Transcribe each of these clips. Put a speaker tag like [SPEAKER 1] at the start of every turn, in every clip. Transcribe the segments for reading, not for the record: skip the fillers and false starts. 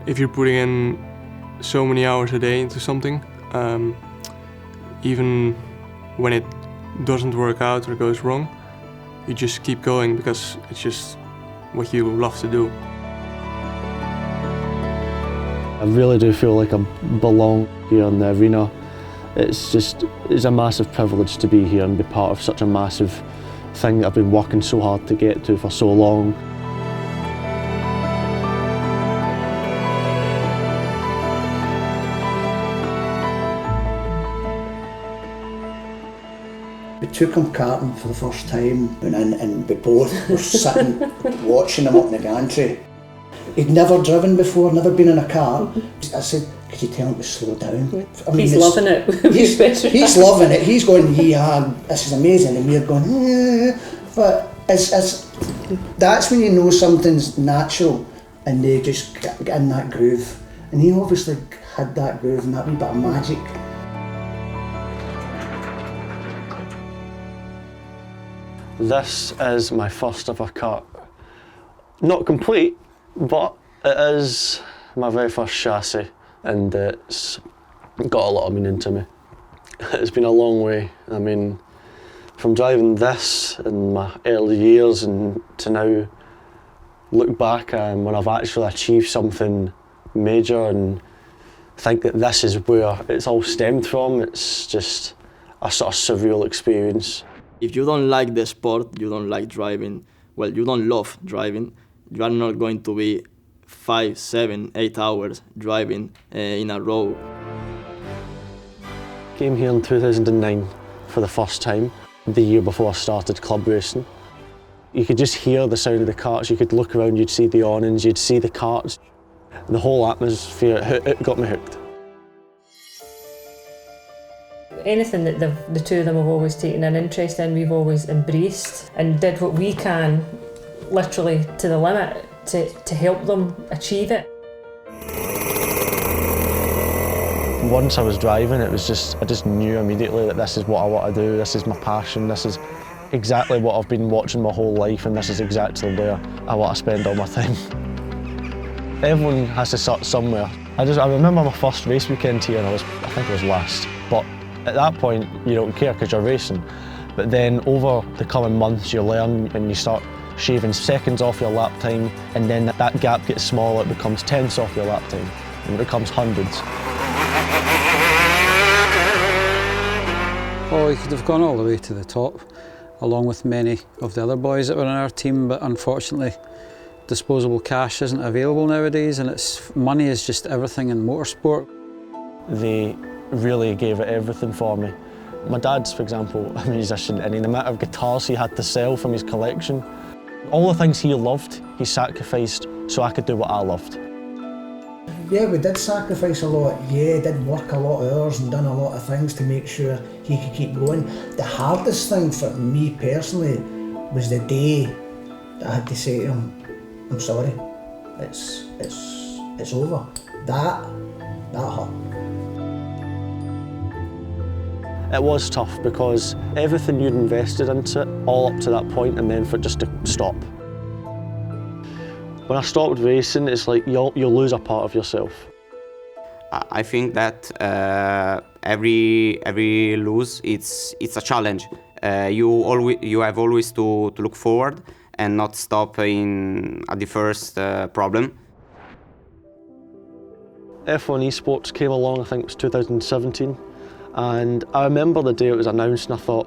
[SPEAKER 1] If you're putting in so many hours a day into something, even when it doesn't work out or goes wrong, you just keep going because it's just what you love to do.
[SPEAKER 2] I really do feel like I belong here in the arena. It's a massive privilege to be here and be part of such a massive thing that I've been working so hard to get to for so long.
[SPEAKER 3] We took him karting for the first time and we both were sitting watching him up in the gantry. He'd never driven before, never been in a car. I said, could you tell him to slow down? I mean,
[SPEAKER 4] he's loving it.
[SPEAKER 3] He's loving it. He's going, yeah, this is amazing. And we're going, but that's when you know something's natural and they just get in that groove. And he obviously had that groove and that wee bit of magic.
[SPEAKER 2] This is my first ever kart. Not complete, but it is my very first chassis and it's got a lot of meaning to me. It's been a long way. I mean, from driving this in my early years and to now look back when I've actually achieved something major and think that this is where it's all stemmed from. It's just a sort of surreal experience.
[SPEAKER 5] If you don't like the sport, you don't like driving, well, you don't love driving, you are not going to be 5, 7, 8 hours driving in a row.
[SPEAKER 2] Came here in 2009 for the first time, the year before I started club racing. You could just hear the sound of the karts, you could look around, you'd see the awnings, you'd see the karts. The whole atmosphere, it got me hooked.
[SPEAKER 4] Anything that the two of them have always taken an interest in, we've always embraced and did what we can, literally to the limit, to help them achieve it.
[SPEAKER 2] Once I was driving, I just knew immediately that this is what I want to do, this is my passion, this is exactly what I've been watching my whole life and this is exactly where I want to spend all my time. Everyone has to start somewhere. I remember my first race weekend here and I think I was last. But at that point, you don't care because you're racing. But then over the coming months, you learn and you start shaving seconds off your lap time, and then that gap gets smaller, it becomes tenths off your lap time, and it becomes hundreds.
[SPEAKER 6] Oh, he could have gone all the way to the top, along with many of the other boys that were in our team, but unfortunately, disposable cash isn't available nowadays, and money is just everything in motorsport.
[SPEAKER 2] They really gave it everything for me. My dad's, for example, a musician, and the amount of guitars he had to sell from his collection, all the things he loved, he sacrificed so I could do what I loved.
[SPEAKER 3] Yeah, we did sacrifice a lot. Yeah, did work a lot of hours and done a lot of things to make sure he could keep going. The hardest thing for me personally was the day that I had to say to him, I'm sorry, it's over. That hurt.
[SPEAKER 2] It was tough because everything you'd invested into it, all up to that point, and then for it just to stop. When I stopped racing, it's like you'll lose a part of yourself.
[SPEAKER 7] I think that every lose, it's a challenge. You have always to look forward and not stop at the first problem.
[SPEAKER 2] F1 Esports came along, I think it was 2017, and I remember the day it was announced and I thought,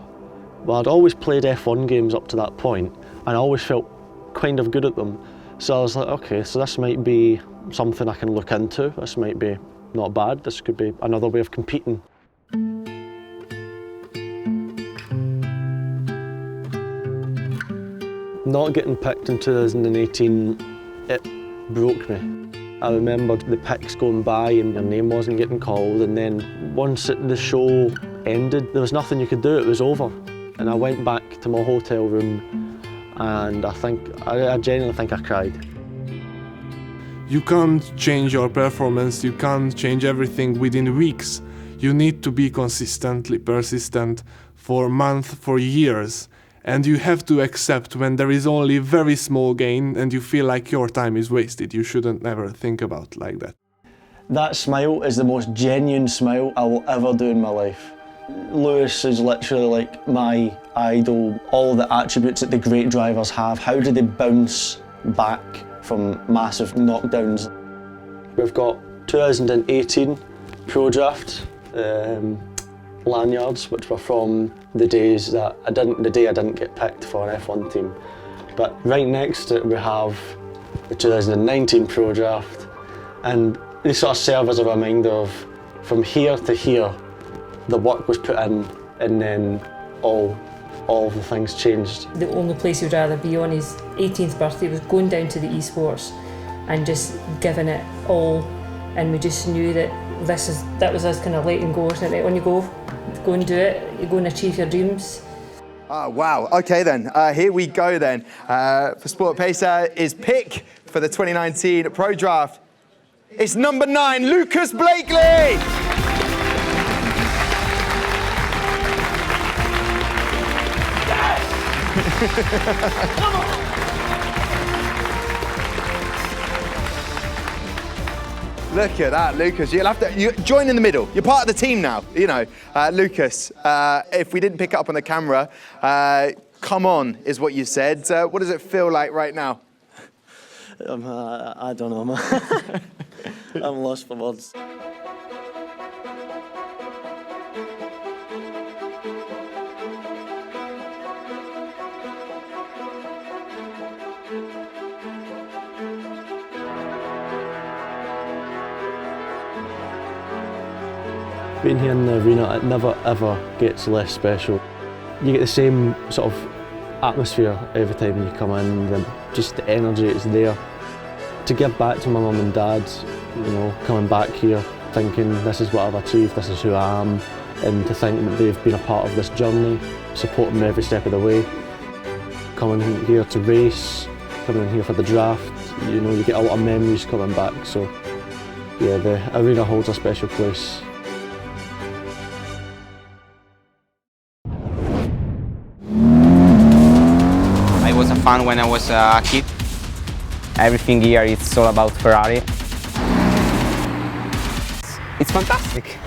[SPEAKER 2] well, I'd always played F1 games up to that point and I always felt kind of good at them. So I was like, okay, so this might be something I can look into, this might be not bad, this could be another way of competing. Not getting picked in 2018, it broke me. I remember the picks going by and your name wasn't getting called, and then once the show ended, there was nothing you could do, it was over. And I went back to my hotel room and I genuinely think I cried.
[SPEAKER 1] You can't change your performance, you can't change everything within weeks. You need to be consistently persistent for months, for years.
[SPEAKER 8] and you have to accept when there is only a very small gain and you feel like your time is wasted. You shouldn't ever think about like that.
[SPEAKER 2] That smile is the most genuine smile I will ever do in my life. Lewis is literally like my idol. All the attributes that the great drivers have, how do they bounce back from massive knockdowns? We've got 2018 Pro Draft lanyards, which were from the days that the day I didn't get picked for an F1 team. But right next to it we have the 2019 Pro Draft, and they sort of serve as a reminder of from here to here the work was put in, and then all of the things changed.
[SPEAKER 4] The only place he would rather be on his 18th birthday was going down to the esports and just giving it all, and we just knew that that was us kind of letting go, isn't it? On you go and do it, you go and achieve your dreams.
[SPEAKER 9] Oh, wow. Okay then, here we go then. For Sport Pacer is pick for the 2019 Pro Draft. It's number 9, Lucas Blakeley! Come on! Look at that, Lucas. You'll have to join in the middle. You're part of the team now. You know, Lucas. If we didn't pick up on the camera, come on is what you said. What does it feel like right now?
[SPEAKER 2] I don't know, man. I'm lost for words. Being here in the arena, it never ever gets less special. You get the same sort of atmosphere every time you come in, just the energy is there. To give back to my mum and dad, you know, coming back here thinking this is what I've achieved, this is who I am, and to think that they've been a part of this journey, supporting me every step of the way. Coming here to race, coming in here for the draft, you know, you get a lot of memories coming back, so yeah, the arena holds a special place.
[SPEAKER 7] I was a fan when I was a kid. Everything here, it's all about Ferrari. It's fantastic.